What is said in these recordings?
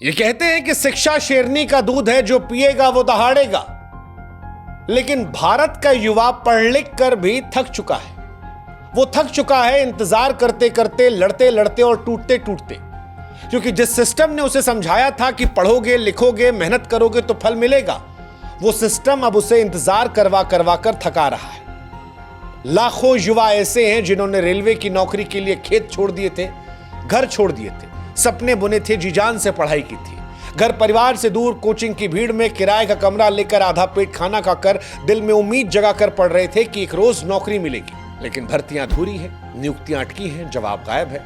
ये कहते हैं कि शिक्षा शेरनी का दूध है, जो पिएगा वो दहाड़ेगा। लेकिन भारत का युवा पढ़ लिख कर भी थक चुका है। वो थक चुका है इंतजार करते करते, लड़ते लड़ते और टूटते टूटते, क्योंकि जिस सिस्टम ने उसे समझाया था कि पढ़ोगे लिखोगे मेहनत करोगे तो फल मिलेगा, वो सिस्टम अब उसे इंतजार करवा करवा कर थका रहा है। लाखों युवा ऐसे हैं जिन्होंने रेलवे की नौकरी के लिए खेत छोड़ दिए थे, घर छोड़ दिए थे, सपने बुने थे, जी जान से पढ़ाई की थी, घर परिवार से दूर कोचिंग की भीड़ में किराए का कमरा लेकर आधा पेट खाना खाकर दिल में उम्मीद जगाकर पढ़ रहे थे कि एक रोज नौकरी मिलेगी। लेकिन भर्तियां अधूरी है, नियुक्तियां अटकी हैं, जवाब गायब है।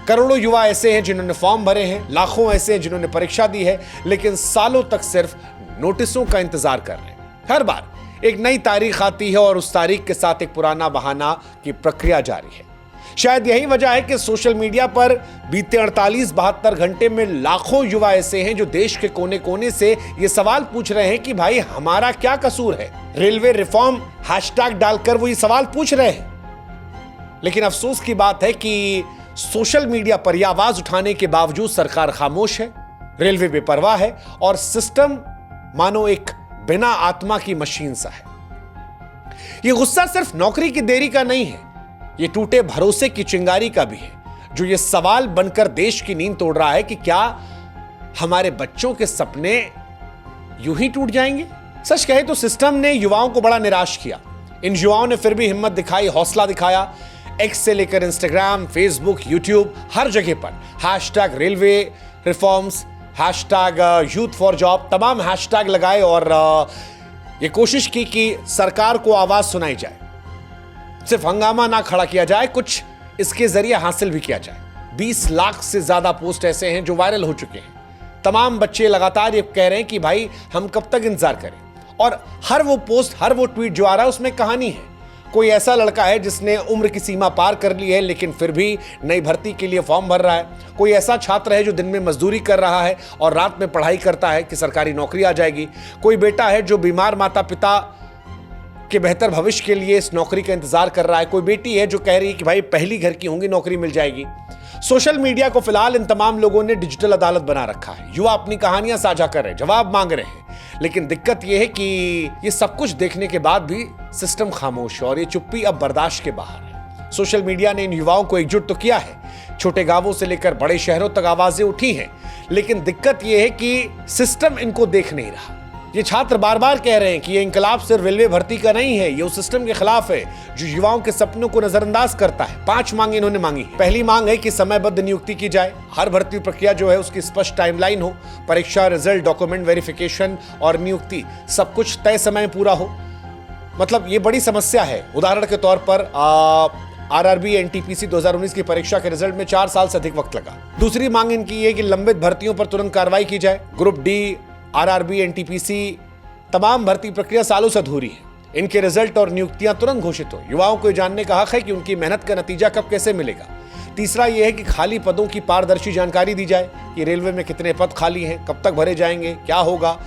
करोड़ों युवा ऐसे हैं जिन्होंने फॉर्म भरे हैं, लाखों ऐसे हैं जिन्होंने परीक्षा दी है, लेकिन सालों तक सिर्फ नोटिसों का इंतजार कर रहे हैं। हर बार एक नई तारीख आती है और उस तारीख के साथ एक पुराना बहाना की प्रक्रिया जारी है। शायद यही वजह है कि सोशल मीडिया पर बीते 48-72 घंटे में लाखों युवा ऐसे हैं जो देश के कोने कोने से ये सवाल पूछ रहे हैं कि भाई हमारा क्या कसूर है। रेलवे रिफॉर्म हैशटैग डालकर वो ये सवाल पूछ रहे हैं। लेकिन अफसोस की बात है कि सोशल मीडिया पर यह आवाज उठाने के बावजूद सरकार खामोश है, रेलवे बेपरवाह है और सिस्टम मानो एक बिना आत्मा की मशीन सा है। यह गुस्सा सिर्फ नौकरी की देरी का नहीं है, ये टूटे भरोसे की चिंगारी का भी है, जो ये सवाल बनकर देश की नींद तोड़ रहा है कि क्या हमारे बच्चों के सपने यूं ही टूट जाएंगे। सच कहे तो सिस्टम ने युवाओं को बड़ा निराश किया। इन युवाओं ने फिर भी हिम्मत दिखाई, हौसला दिखाया। एक्स से लेकर इंस्टाग्राम, फेसबुक, यूट्यूब, हर जगह पर hashtag railway reforms, hashtag youth for job, तमाम हैशटैग लगाए और ये कोशिश की कि सरकार को आवाज सुनाई जाए। सिर्फ हंगामा ना खड़ा किया जाए, कुछ इसके जरिए हासिल भी किया जाए। 20 लाख से ज्यादा पोस्ट ऐसे हैं जो वायरल हो चुके हैं। तमाम बच्चे लगातार ये कह रहे हैं कि भाई हम कब तक इंतजार करें, और हर वो पोस्ट, हर वो ट्वीट जो आ रहा है उसमें कहानी है। कोई ऐसा लड़का है जिसने उम्र की सीमा पार कर ली है लेकिन फिर भी नई भर्ती के लिए फॉर्म भर रहा है। कोई ऐसा छात्र है जो दिन में मजदूरी कर रहा है और रात में पढ़ाई करता है कि सरकारी नौकरी आ जाएगी। कोई बेटा है जो बीमार माता पिता के बेहतर भविष्य के लिए इस नौकरी का इंतजार कर रहा है। कोई बेटी है जो कह रही है कि भाई पहली घर की होंगी, नौकरी मिल जाएगी। सोशल मीडिया को फिलहाल इन तमाम लोगों ने डिजिटल अदालत बना रखा है। युवा अपनी कहानियां साझा कर रहे हैं, जवाब मांग रहे हैं। लेकिन दिक्कत यह है कि ये सब कुछ देखने के बाद भी सिस्टम खामोश है और ये चुप्पी अब बर्दाश्त के बाहर है। सोशल मीडिया ने इन युवाओं को एकजुट तो किया है, छोटे गांवों से लेकर बड़े शहरों तक आवाजें उठी हैं, लेकिन दिक्कत यह है कि सिस्टम इनको देख नहीं रहा। ये छात्र बार बार कह रहे हैं कि ये इंकलाब सिर्फ रेलवे भर्ती का नहीं है, ये उस सिस्टम के खिलाफ है जो युवाओं के सपनों को नजरअंदाज करता है। 5 मांग इन्होंने मांगी है। पहली मांग है कि समयबद्ध नियुक्ति की जाए, हर भर्ती प्रक्रिया जो है उसकी स्पष्ट टाइमलाइन हो, परीक्षा, रिजल्ट, डॉक्यूमेंट वेरिफिकेशन और नियुक्ति सब कुछ तय समय में पूरा हो। मतलब ये बड़ी समस्या है। उदाहरण के तौर पर आरआरबी एनटीपीसी 2019 की परीक्षा के रिजल्ट में 4 साल से अधिक वक्त लगा। दूसरी मांग इनकी है कि लंबित भर्तियों पर तुरंत कार्रवाई की जाए। ग्रुप डी, आरआरबी, एनटीपीसी तमाम भर्ती प्रक्रिया सालों से अधूरी है। इनके रिजल्ट और नियुक्तियां तुरंत घोषित हो। युवाओं को जानने का हक है कि उनकी मेहनत का नतीजा कब कैसे मिलेगा। तीसरा यह है कि खाली पदों की पारदर्शी जानकारी दी जाए कि रेलवे में कितने पद खाली हैं, कब तक भरे जाएंगे, क्या होगा।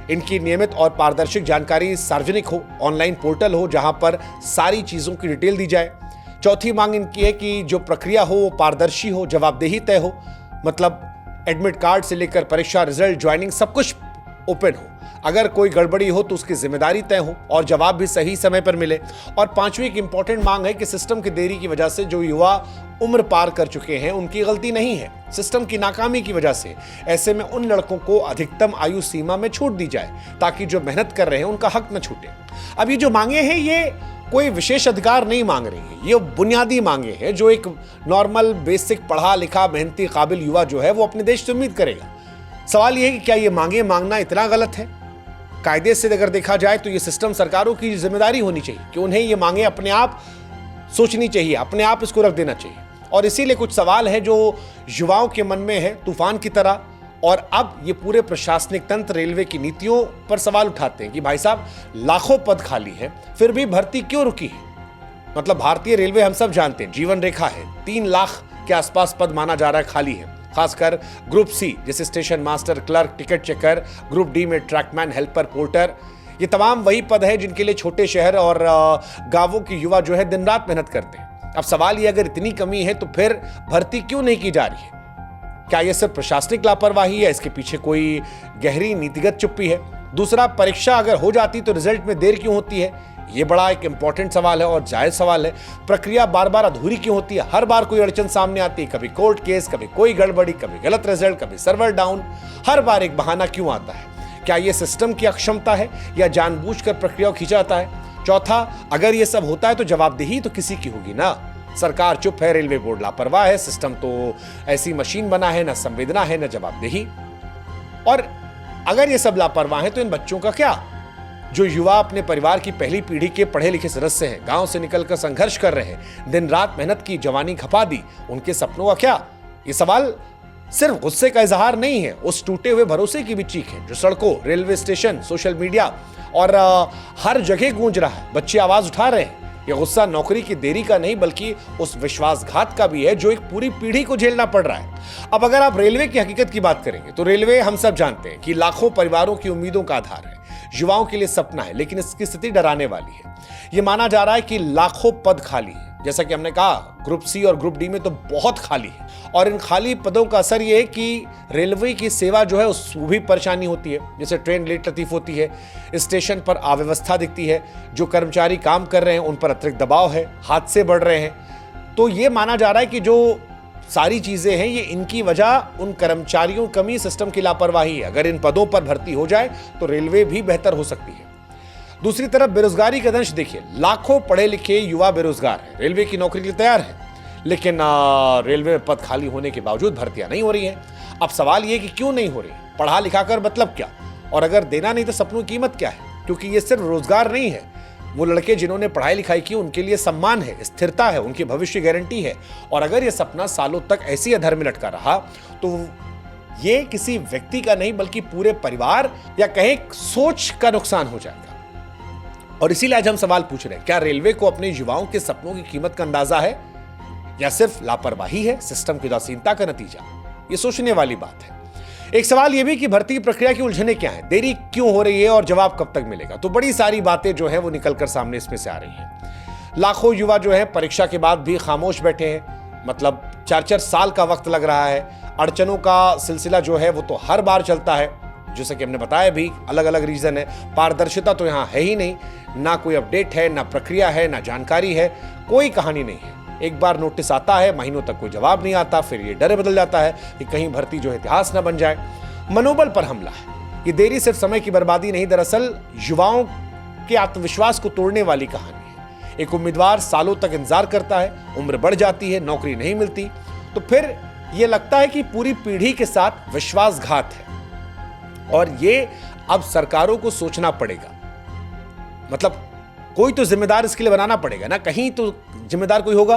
इनकी नियमित और पारदर्शी जानकारी सार्वजनिक हो, ऑनलाइन पोर्टल हो जहां पर सारी चीजों की डिटेल दी जाए। चौथी मांग इनकी है कि जो प्रक्रिया हो वो पारदर्शी हो, जवाबदेही तय हो। मतलब एडमिट कार्ड से लेकर परीक्षा, रिजल्ट, ज्वाइनिंग सब कुछ ओपन हो। अगर कोई गड़बड़ी हो तो उसकी जिम्मेदारी तय हो और जवाब भी सही समय पर मिले। और पांचवी एक इंपॉर्टेंट मांग है कि सिस्टम की देरी की वजह से जो युवा उम्र पार कर चुके हैं उनकी गलती नहीं है, सिस्टम की नाकामी की वजह से। ऐसे में उन लड़कों को अधिकतम आयु सीमा में छूट दी जाए ताकि जो मेहनत कर रहे हैं उनका हक न छूटे। अब ये जो मांगे हैं ये कोई विशेष अधिकार नहीं मांग रही है, ये बुनियादी मांगे हैं जो एक नॉर्मल बेसिक पढ़ा लिखा मेहनती काबिल युवा जो है वो अपने देश से उम्मीद करेगा। सवाल यह है कि क्या ये मांगे मांगना इतना गलत है? कायदे से अगर देखा जाए तो ये सिस्टम सरकारों की जिम्मेदारी होनी चाहिए कि उन्हें ये मांगे अपने आप सोचनी चाहिए, अपने आप इसको रख देना चाहिए। और इसीलिए कुछ सवाल है जो युवाओं के मन में है तूफान की तरह, और अब ये पूरे प्रशासनिक तंत्र रेलवे की नीतियों पर सवाल उठाते हैं कि भाई साहब लाखों पद खाली है फिर भी भर्ती क्यों रुकी है। मतलब भारतीय रेलवे हम सब जानते हैं जीवन रेखा है, 3 लाख के आसपास पद माना जा रहा है खाली है। खासकर ग्रुप सी जैसे station master, clerk, ticket checker, group D में ट्रैकमैन, हेल्पर, पोर्टर, ये तमाम वही पद है जिनके लिए छोटे शहर और गांवों के युवा जो है दिन रात मेहनत करते हैं। अब सवाल ये अगर इतनी कमी है तो फिर भर्ती क्यों नहीं की जा रही है? क्या यह सिर्फ प्रशासनिक लापरवाही है, इसके पीछे कोई गहरी नीतिगत चुप्पी है? दूसरा, परीक्षा अगर हो जाती तो रिजल्ट में देर क्यों होती है? ये बड़ा एक इंपॉर्टेंट सवाल है और जायज सवाल है। प्रक्रिया बार बार अधूरी क्यों होती है? हर बार कोई अड़चन सामने आती है, कभी कोर्ट केस, कभी कोई गड़बड़ी, कभी गलत रिजल्ट, कभी सर्वर डाउन। हर बार एक बहाना क्यों आता है? क्या यह सिस्टम की अक्षमता है या जानबूझकर प्रक्रिया को खींचा जाता है? चौथा, अगर यह सब होता है तो जवाबदेही तो किसी की होगी ना। सरकार चुप है, रेलवे बोर्ड लापरवाह है, सिस्टम तो ऐसी मशीन बना है, ना संवेदना है, ना जवाबदेही। और अगर ये सब लापरवाह है तो इन बच्चों का क्या, जो युवा अपने परिवार की पहली पीढ़ी के पढ़े लिखे सदस्य हैं, गांव से निकलकर संघर्ष कर रहे हैं, दिन रात मेहनत की, जवानी खपा दी, उनके सपनों का क्या? ये सवाल सिर्फ गुस्से का इजहार नहीं है, उस टूटे हुए भरोसे की भी चीख है जो सड़कों, रेलवे स्टेशन, सोशल मीडिया और हर जगह गूंज रहा है। बच्चे आवाज उठा रहे हैं। यह गुस्सा नौकरी की देरी का नहीं बल्कि उस विश्वासघात का भी है जो एक पूरी पीढ़ी को झेलना पड़ रहा है। अब अगर आप रेलवे की हकीकत की बात करेंगे तो रेलवे, हम सब जानते हैं कि लाखों परिवारों की उम्मीदों का आधार है, युवाओं के लिए सपना है, लेकिन इसकी स्थिति डराने वाली है। यह माना जा रहा है कि लाखों पद खाली है। जैसा कि हमने कहा, ग्रुप सी और ग्रुप डी में तो बहुत खाली है, और इन खाली पदों का असर यह है कि रेलवे की सेवा जो है उसमें भी परेशानी होती है। जैसे ट्रेन लेट लतीफ होती है, स्टेशन पर अव्यवस्था दिखती है, जो कर्मचारी काम कर रहे हैं उन पर अतिरिक्त दबाव है, हादसे बढ़ रहे हैं। तो ये माना जा रहा है कि जो सारी चीजें हैं ये इनकी वजह उन कर्मचारियों कमी, सिस्टम की लापरवाही है। अगर इन पदों पर भर्ती हो जाए तो रेलवे भी बेहतर हो सकती है। दूसरी तरफ बेरोजगारी का दंश देखिए, लाखों पढ़े लिखे युवा बेरोजगार हैं, रेलवे की नौकरी के लिए तैयार है, लेकिन रेलवे में पद खाली होने के बावजूद भर्तियां नहीं हो रही हैं। अब सवाल यह कि क्यों नहीं हो रही? पढ़ा लिखा कर मतलब क्या? और अगर देना नहीं तो सपनों की कीमत क्या है? क्योंकि ये सिर्फ रोजगार नहीं है। वो लड़के जिन्होंने पढ़ाई लिखाई की उनके लिए सम्मान है, स्थिरता है, उनकी भविष्य गारंटी है। और अगर ये सपना सालों तक ऐसी अधर में लटका रहा तो ये किसी व्यक्ति का नहीं बल्कि पूरे परिवार या कहें सोच का नुकसान हो जाएगा। और इसीलिए आज हम सवाल पूछ रहे हैं, क्या रेलवे को अपने युवाओं के सपनों की कीमत का अंदाजा है या सिर्फ लापरवाही है, सिस्टम की उदासीनता का नतीजा? ये सोचने वाली बात है। एक सवाल यह भी कि भर्ती की प्रक्रिया की उलझने क्या है, देरी क्यों हो रही है और जवाब कब तक मिलेगा? तो बड़ी सारी बातें जो है वो निकलकर सामने इसमें से आ रही हैं। लाखों युवा जो है परीक्षा के बाद भी खामोश बैठे हैं, मतलब 4-4 साल का वक्त लग रहा है। अड़चनों का सिलसिला जो है वो तो हर बार चलता है, जैसे कि हमने बताया भी, अलग अलग रीजन है। पारदर्शिता तो यहाँ है ही नहीं, ना कोई अपडेट है, ना प्रक्रिया है, ना जानकारी है, कोई कहानी नहीं है। एक बार नोटिस आता है, महीनों तक कोई जवाब नहीं आता, फिर ये डर बदल जाता है कि कहीं भर्ती जो है इतिहास ना बन जाए। मनोबल पर हमला है। ये देरी सिर्फ समय की बर्बादी नहीं, दरअसल युवाओं के आत्मविश्वास को तोड़ने वाली कहानी है। एक उम्मीदवार सालों तक इंतजार करता है, उम्र बढ़ जाती है, नौकरी नहीं मिलती, तो फिर ये लगता है कि पूरी पीढ़ी के साथ विश्वासघात है। और ये अब सरकारों को सोचना पड़ेगा, मतलब कोई तो जिम्मेदार इसके लिए बनाना पड़ेगा ना, कहीं तो जिम्मेदार कोई होगा।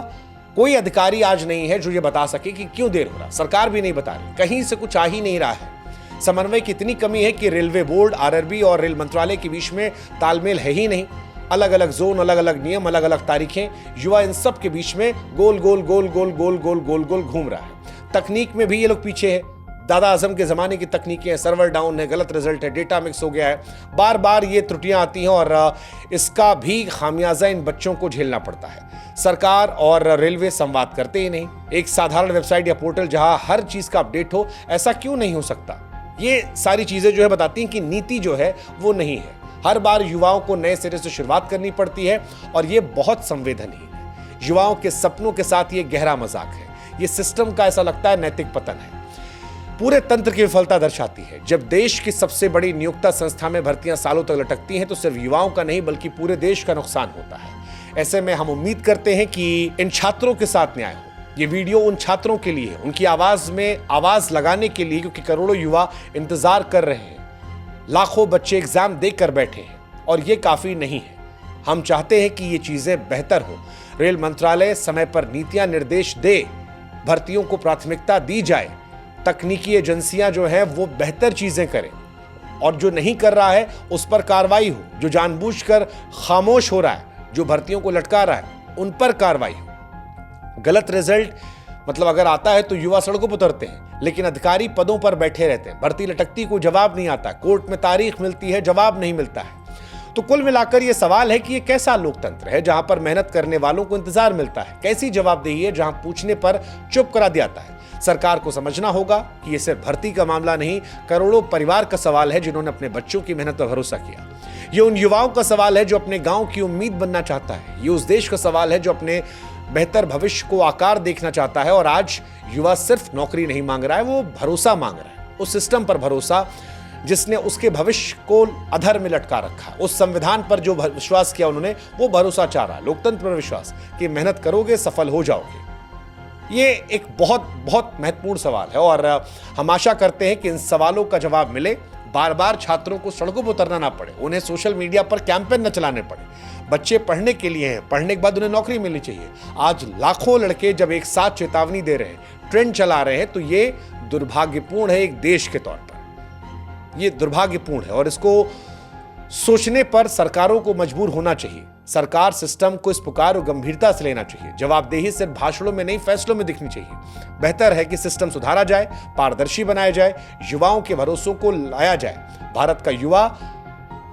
कोई अधिकारी आज नहीं है जो ये बता सके कि क्यों देर हो रहा, सरकार भी नहीं बता रही, कहीं से कुछ आ ही नहीं रहा है। समन्वय की इतनी कमी है कि रेलवे बोर्ड, आरआरबी और रेल मंत्रालय के बीच में तालमेल है ही नहीं। अलग अलग जोन, अलग अलग नियम, अलग अलग तारीखें, युवा इन सब के बीच में गोल गोल गोल गोल गोल गोल गोल गोल घूम रहा है। तकनीक में भी ये लोग पीछे है, दादा आजम के जमाने की तकनीकें हैं, सर्वर डाउन है, गलत रिजल्ट है, डेटा मिक्स हो गया है, बार बार ये त्रुटियां आती हैं और इसका भी खामियाजा इन बच्चों को झेलना पड़ता है। सरकार और रेलवे संवाद करते ही नहीं। एक साधारण वेबसाइट या पोर्टल जहां हर चीज का अपडेट हो, ऐसा क्यों नहीं हो सकता? ये सारी चीजें जो है बताती हैं कि नीति जो है वो नहीं है। हर बार युवाओं को नए सिरे से शुरुआत करनी पड़ती है और ये बहुत संवेदनहीन है। युवाओं के सपनों के साथ ये गहरा मजाक है। ये सिस्टम का ऐसा लगता है नैतिक पतन है, पूरे तंत्र की विफलता दर्शाती है। जब देश की सबसे बड़ी नियोक्ता संस्था में भर्तियां सालों तक लटकती हैं तो सिर्फ युवाओं का नहीं बल्कि पूरे देश का नुकसान होता है। ऐसे में हम उम्मीद करते हैं कि इन छात्रों के साथ न्याय हो। ये वीडियो उन छात्रों के लिए है, उनकी आवाज में आवाज लगाने के लिए, क्योंकि करोड़ों युवा इंतजार कर रहे हैं। लाखों बच्चे एग्जाम देकर बैठे हैं और ये काफी नहीं है। हम चाहते हैं कि ये चीजें बेहतर हो। रेल मंत्रालय समय पर नीतियां निर्देश दे, भर्तियों को प्राथमिकता दी जाए, तकनीकी एजेंसियां जो हैं वो बेहतर चीजें करें और जो नहीं कर रहा है उस पर कार्रवाई हो। जो जानबूझकर खामोश हो रहा है, जो भर्तियों को लटका रहा है, उन पर कार्रवाई हो। गलत रिजल्ट मतलब अगर आता है तो युवा सड़कों पर उतरते हैं, लेकिन अधिकारी पदों पर बैठे रहते हैं। भर्ती लटकती, कोई जवाब नहीं आता, कोर्ट में तारीख मिलती है, जवाब नहीं मिलता है। तो कुल मिलाकर यह सवाल है कि यह कैसा लोकतंत्र है जहां पर मेहनत करने वालों को इंतजार मिलता है? कैसी जवाबदेही है जहां पूछने पर चुप करा दिया जाता है? सरकार को समझना होगा कि यह सिर्फ भर्ती का मामला नहीं, करोड़ों परिवार का सवाल है जिन्होंने अपने बच्चों की मेहनत पर भरोसा किया। ये उन युवाओं का सवाल है जो अपने गांव की उम्मीद बनना चाहता है। ये उस देश का सवाल है जो अपने बेहतर भविष्य को आकार देखना चाहता है। और आज युवा सिर्फ नौकरी नहीं मांग रहा है, वो भरोसा मांग रहा है। उस सिस्टम पर भरोसा जिसने उसके भविष्य को अधर में लटका रखा, उस संविधान पर जो विश्वास किया उन्होंने, वो भरोसा चाह रहा है। लोकतंत्र पर विश्वास कि मेहनत करोगे सफल हो जाओगे। ये एक बहुत बहुत महत्वपूर्ण सवाल है और हम आशा करते हैं कि इन सवालों का जवाब मिले। बार बार छात्रों को सड़कों पर उतरना ना पड़े, उन्हें सोशल मीडिया पर कैंपेन न चलाने पड़े। बच्चे पढ़ने के लिए हैं, पढ़ने के बाद उन्हें नौकरी मिलनी चाहिए। आज लाखों लड़के जब एक साथ चेतावनी दे रहे हैं, ट्रेंड चला रहे हैं, तो ये दुर्भाग्यपूर्ण है। एक देश के तौर पर ये दुर्भाग्यपूर्ण है और इसको सोचने पर सरकारों को मजबूर होना चाहिए। सरकार सिस्टम को इस पुकार और गंभीरता से लेना चाहिए। जवाबदेही सिर्फ भाषणों में नहीं, फैसलों में दिखनी चाहिए। बेहतर है कि सिस्टम सुधारा जाए, पारदर्शी बनाया जाए, युवाओं के भरोसों को लाया जाए। भारत का युवा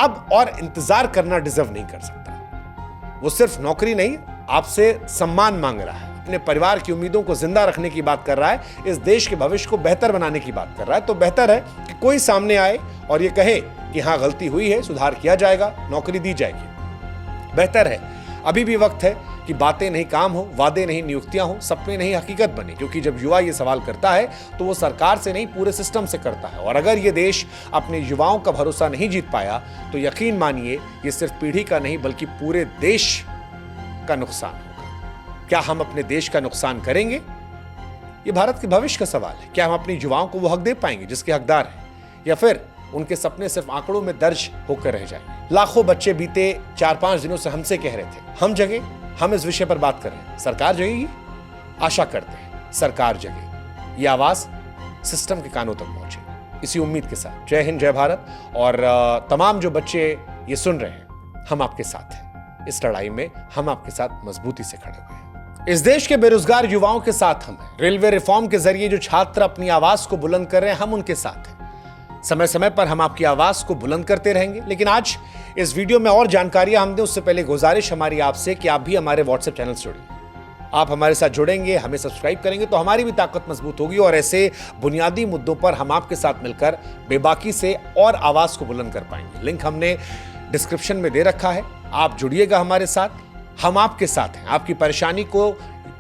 अब और इंतजार करना डिजर्व नहीं कर सकता। वो सिर्फ नौकरी नहीं, आपसे सम्मान मांग रहा है, अपने परिवार की उम्मीदों को जिंदा रखने की बात कर रहा है, इस देश के भविष्य को बेहतर बनाने की बात कर रहा है। तो बेहतर है कि कोई सामने आए और ये कहे कि हाँ गलती हुई है, सुधार किया जाएगा, नौकरी दी जाएगी। बेहतर है, अभी भी वक्त है कि बातें नहीं काम हो, वादे नहीं नियुक्तियां हो, सपने नहीं हकीकत बने। क्योंकि जब युवा ये सवाल करता है तो वो सरकार से नहीं, पूरे सिस्टम से करता है। और अगर ये देश अपने युवाओं का भरोसा नहीं जीत पाया तो यकीन मानिए ये सिर्फ पीढ़ी का नहीं बल्कि पूरे देश का नुकसान होगा। क्या हम अपने देश का नुकसान करेंगे? ये भारत के भविष्य का सवाल है। क्या हम अपने युवाओं को वो हक दे पाएंगे जिसके हकदार हैं, या फिर उनके सपने सिर्फ आंकड़ों में दर्ज होकर रह जाएंगे? लाखों बच्चे बीते 4-5 दिनों से हमसे कह रहे थे हम जगे, हम इस विषय पर बात कर रहे हैं। सरकार जगेगी? आशा करते हैं सरकार जगे, ये आवाज सिस्टम के कानों तक पहुंचे। इसी उम्मीद के साथ जय हिंद, जय भारत। और तमाम जो बच्चे ये सुन रहे हैं, हम आपके साथ हैं इस लड़ाई में, हम आपके साथ मजबूती से खड़े हुए हैं। इस देश के बेरोजगार युवाओं के साथ हम हैं। रेलवे रिफॉर्म के जरिए जो छात्र अपनी आवाज को बुलंद कर रहे हैं, हम उनके साथ हैं। समय समय पर हम आपकी आवाज को बुलंद करते रहेंगे। लेकिन आज इस वीडियो में और जानकारियां हम दें उससे पहले गुजारिश हमारी आपसे कि आप भी हमारे व्हाट्सएप चैनल से जुड़िए। आप हमारे साथ जुड़ेंगे, हमें सब्सक्राइब करेंगे तो हमारी भी ताकत मजबूत होगी और ऐसे बुनियादी मुद्दों पर हम आपके साथ मिलकर बेबाकी से और आवाज को बुलंद कर पाएंगे। लिंक हमने डिस्क्रिप्शन में दे रखा है, आप जुड़िएगा हमारे साथ, हम आपके साथ हैं। आपकी परेशानी को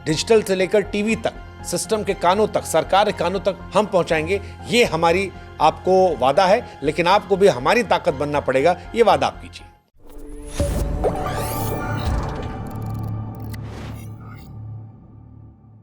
डिजिटल से लेकर टीवी तक, सिस्टम के कानों तक, सरकार के कानों तक हम पहुंचाएंगे। ये हमारी आपको वादा है, लेकिन आपको भी हमारी ताकत बनना पड़ेगा, ये वादा आप कीजिए।